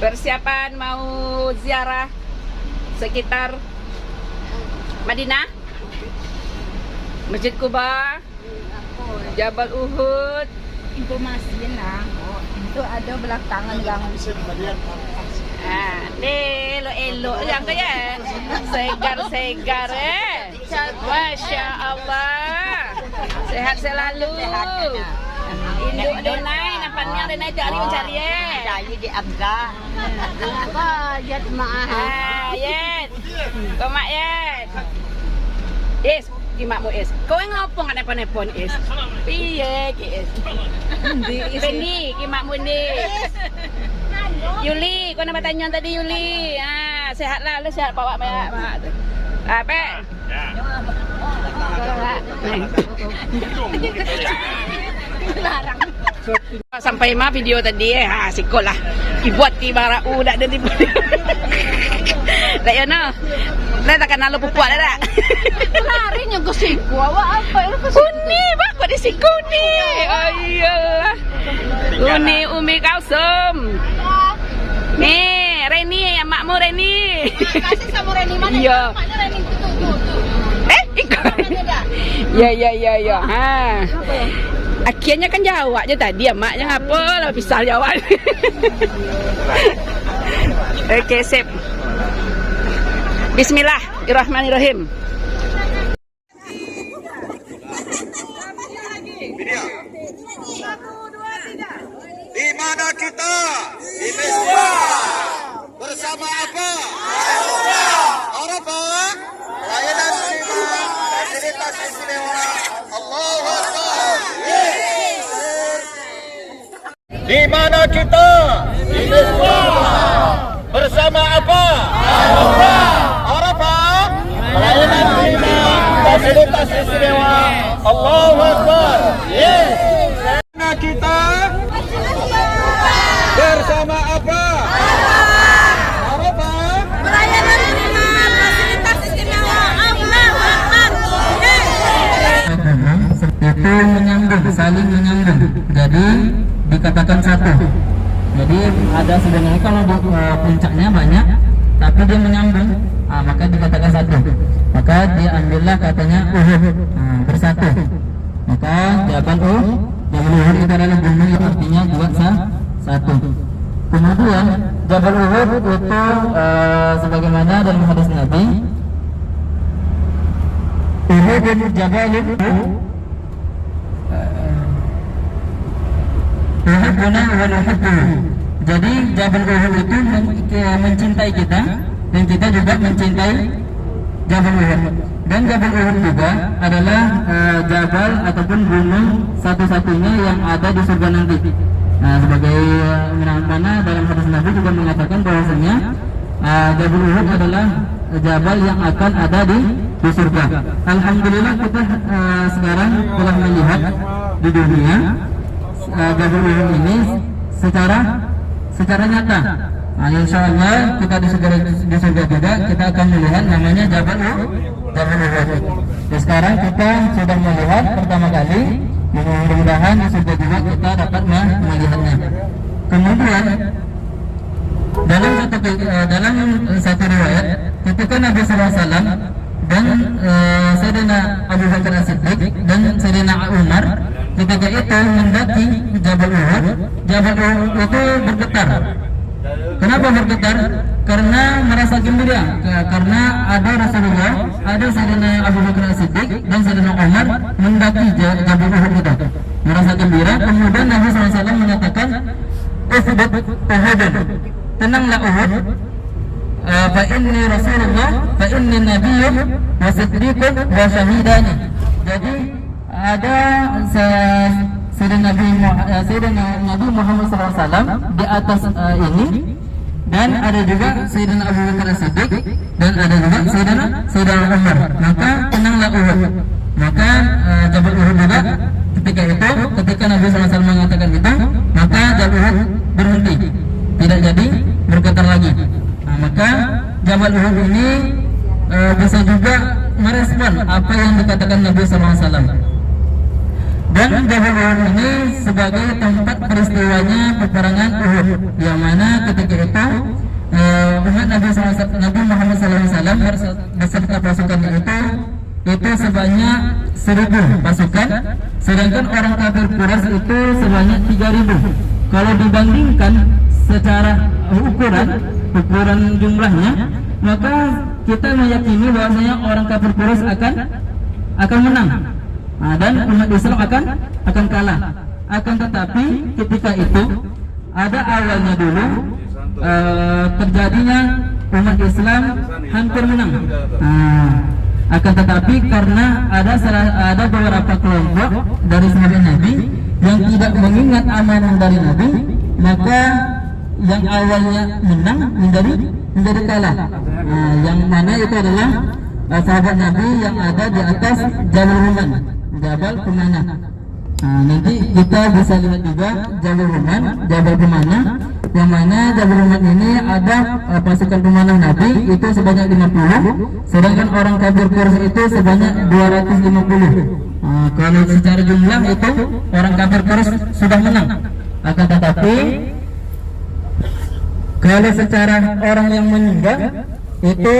Persiapan mau ziarah sekitar Madinah, Masjid Kuba, Jabal Uhud. Informasi lah. Itu ada belakangan gang. Elok-elok yang kaya. Segar-segar Masya Allah. Sehat selalu. Induk Denai, nampaknya Denai cari mencari Saya di Abga. Apa jat maah? Yet. Kau mak Yet. Is, kimakmu Is. Kau yang ngapa nggak nepon-nepon Is? Piye ki Is? Bendi, kimakmu ni. Yuli, kau nama tanya tadi Yuli. Sehatlah, lu sehat bawa mak. Apa? Sampai mah video tadi sikol lah. Ibuat ti bara udak dan tiba. Tak ya no. Lah takkan lalu pupuak dah. Larinya ke siku. Awak apa itu ke siku? Uni, bah kau di siku ni. Ayolah. Uni Umi Kausum. Nih, Reni yang makmu Reni. Kasih sama Reni mana? Iya. Mana Reni tu. Ikut. Ya. Akhirnya kan jawab je tadi maknya ngapa lah pisah jawab. Okey, sip. Bismillahirrahmanirrahim. Di mana kita? Di Mesbah. Bersama apa? Arafah. Layanan terima. Fasilitas istimewa. Allahu Akbar. Di mana kita? Di Mesbah. Bersama apa? Arafah. Layanan terima. Fasilitas istimewa. Allahu Akbar. Kita bersama apa? Arafah. Layanan terima fasilitas istimewa. Allahu Akbar. Itu menyambung, saling menyambung. Jadi dikatakan satu. Jadi ada sebenarnya kalau puncaknya banyak, tapi dia menyambung, maka dikatakan satu. Maka diambillah katanya bersatu. Maka Jabal Uhud itu adalah gunung yang artinya buat satu. Kemudian Jabal Uhud itu sebagaimana dalam hadis Nabi, Uhudun Jabalun Uhuduna wa nuhibbu. Jadi Jabal Uhud itu mencintai kita dan kita juga mencintai Jabal Uhud. Dan Jabal Uhud juga adalah jabal ataupun gunung satu-satunya yang ada di surga nanti. Sebagai mana dalam hadis Nabi juga mengatakan bahwasanya Jabal Uhud adalah jabal yang akan ada di surga. Alhamdulillah kita sekarang telah melihat di dunia Jabal Uhud ini secara nyata. Insya Allah kita di surga juga kita akan melihat namanya Jabal Uhud. Dan sekarang kita sudah melihat pertama kali, mudah-mudahan di surga juga kita dapat melihatnya. Kemudian dalam satu riwayat, ketika Nabi SAW dan Sayyidina Abu Bakar As-Siddiq dan Sayyidina Umar ketika itu mendaki Jabal Uhud itu bergetar. Kenapa bergetar? Karena merasa gembira, karena ada Rasulullah, ada Sayyidina Abu Bakar As-Siddiq dan Sayyidina Umar mendaki Jabal Uhud itu. Merasa gembira, kemudian Nabi SAW menyatakan, "Uthbut Uhudun, tenanglah Uhud. Fa inni Rasulullah, fa inni Nabiyyun wa Siddiqun wa Syahidani." Jadi ada Sayyidina Nabi Muhammad SAW di atas ini, dan ada juga Sayyidina Abu Bakar As-Siddiq dan ada juga Sayyidina Umar. Maka tenanglah Uhud. Maka Jabal Uhud juga ketika Nabi SAW mengatakan itu, maka Jabal Uhud berhenti, tidak jadi bergetar lagi. Maka Jabal Uhud ini bisa juga merespon apa yang dikatakan Nabi SAW. Dan Jabal Uhud ini sebagai tempat peristiwanya peperangan Uhud, yang mana ketika itu umat Nabi Muhammad SAW beserta pasukannya itu sebanyak 1.000 pasukan, sedangkan orang kafir Quraisy itu sebanyak 3.000. Kalau dibandingkan secara ukuran jumlahnya, maka kita meyakini bahwasanya orang kafir Quraisy akan menang, dan umat Islam akan kalah. Akan tetapi ketika itu ada awalnya dulu terjadinya umat Islam hampir menang. Akan tetapi karena ada beberapa kelompok dari sahabat Nabi yang tidak mengingat amanah dari Nabi, maka yang awalnya menang menjadi kalah. Yang mana itu adalah sahabat Nabi yang ada di atas Jabal Ruman, Jabal Pemanah. Nanti kita bisa lihat juga Jabal Ruman, Jabal Pemanah, yang mana Jabal Ruman ini ada pasukan pemanah Nabi itu sebanyak 50, sedangkan orang kafir Quraisy itu sebanyak 250. Kalau secara jumlah itu orang kafir Quraisy sudah menang. Akan tetapi kalau secara orang yang meninggal itu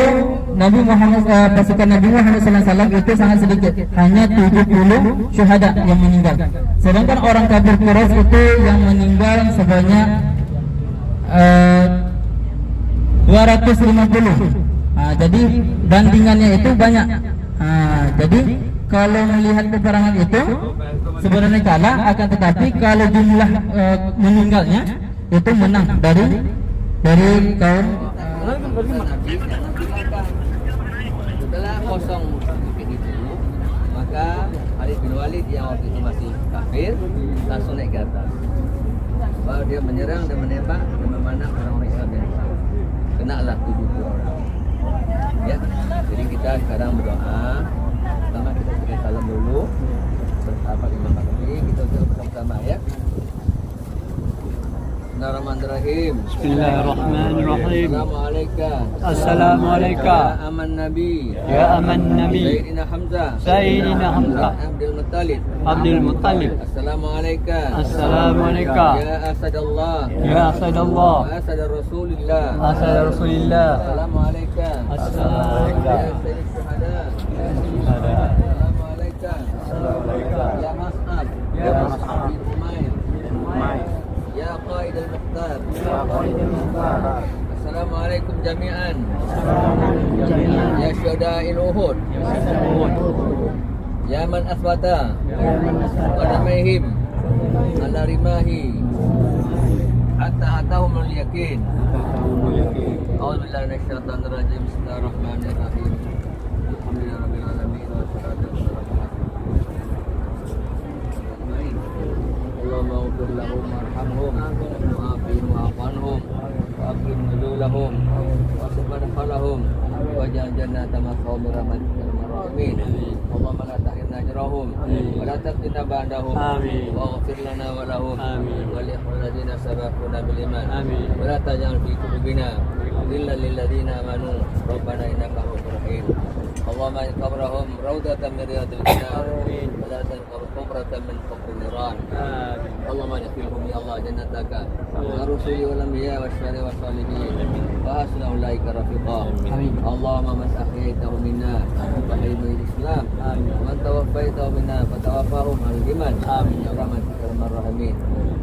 pasukan Nabi Muhammad SAW itu sangat sedikit, hanya 70 syuhada yang meninggal. Sedangkan orang kafir Quraisy itu yang meninggal sebanyak 250. Jadi bandingannya itu banyak. Jadi kalau melihat peperangan itu sebenarnya kalah, akan tetapi kalau jumlah meninggalnya itu menang dari kaum setelah kosong bukit itu, maka Khalid bin Walid yang waktu itu masih kafir langsung naik ke atas. Bahwa dia menyerang dan menembak dan memanah orang-orang Islam yang sama. Kenalah 70 orang. Ya, jadi kita sekarang berdoa. Pertama kita beri salam dulu bersahabat Imam Bakri, kita bersama-sama ya. Bismillahirrahmanirrahim. Bismillahirrahmanirrahim. Assalamualaikum. Assalamualaikum. Ya aman Nabi. Ya aman Nabi. Sayyidina Hamzah. Sayyidina Hamzah. Abdul Muttalib. Abdul Muttalib. Assalamualaikum. Assalamualaikum. Ya Asadallah. Ya Asadallah. Asad Rasulillah. Asad Rasulillah. Assalamualaikum. Assalamualaikum. Ya Sayyid Syuhada. Assalamualaikum. Ya Mas'ab. Ya Mas'ab. bin Umair. Ya Qaid al-Mukhtar. Assalamualaikum jami'an. Ya syuhada'il Uhud. Ya man asbata qadamaihim ala rimahi hatta atahum al-yakin. A'udzu billahi minasy syaithanir rajim. Bismillahirrahmanirrahim. Alhamdulillahirabbil alamin wassalatu wassalamu ala Allahumma ighfir lahum warhamhum wa'afihim wa'fu anhum wa'akrim nuzulahum wa'sib madkhalahum waj'al jannata ma'wahum bi rahmatika ya arhamar rahimin. Allahumma la tahrimna ajrahum wa la taftina ba'dahum waghfir lana wa lahum wa li ikhwanina sabaquna bil iman wa la taj'al fi qulubina ghillan lil ladzina amanu rabbana innaka ra'ufur rahim. Allahumma qabrahum raudatan min riyadil jannah wa la tanqur qubratan min qubur niran. Allahumma adkhilhum ya Allah jannataka wa rusuli wal anbiya wasyari wassalihin wa hasuna ulaika rafiqa. Allahumma man ahyaitahu minna fa hayyil islam wa man tawaffaitahu minna fa tawaffahum al iman ya rahmatika ya arhamar rahimin.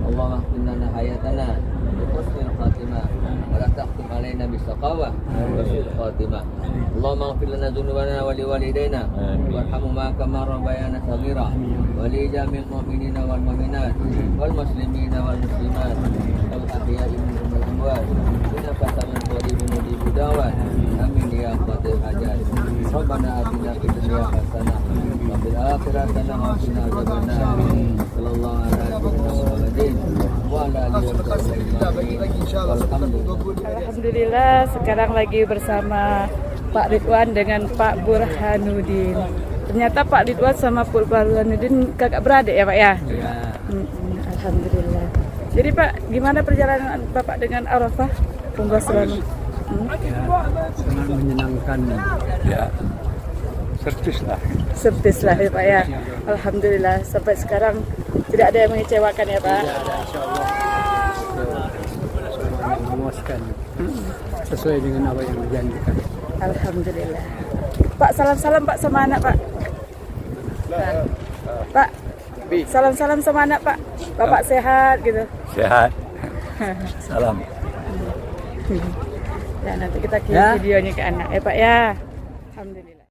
Allahumma ahsinna hayatana bi husnil khatimah wa la taqtim alaina bis saqawah wa sul khatimah. Allahumma ighfir lana dhunubana wa li walidayna warhamhuma kama rabbayana shaghira wa li jamil mu'minina wal mu'minat wal muslimina wal muslimat wal ahya'i minhum wal amwat inna fasalan qaribun mujibud da'wat amin ya qadir hajat. Rabbana atina fid dunya hasanah wa fil akhirati hasanah wa qina adzabannar. Sallallahu alaihi wa sallam. Alhamdulillah sekarang lagi bersama Pak Ridwan dengan Pak Burhanuddin. Ternyata Pak Ridwan sama Pak Burhanuddin kakak beradik ya Pak ya? Alhamdulillah. Jadi Pak, gimana perjalanan Bapak dengan Arafah? Umrah selama? Sangat menyenangkan. Ya. Servis lah ya Pak ya. Alhamdulillah sampai sekarang tidak ada yang mengecewakan ya Pak. Memuaskan sesuai dengan apa yang dijanjikan. Alhamdulillah. Pak salam-salam Pak sama anak Pak. Pak salam-salam sama anak Pak. Bapak sehat gitu. Sehat. Salam. Ya nanti kita kirim videonya ke anak ya Pak ya. Alhamdulillah.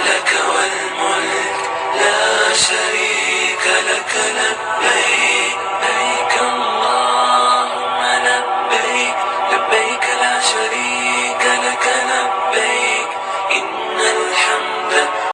لك والملك لا شريك لك لبيك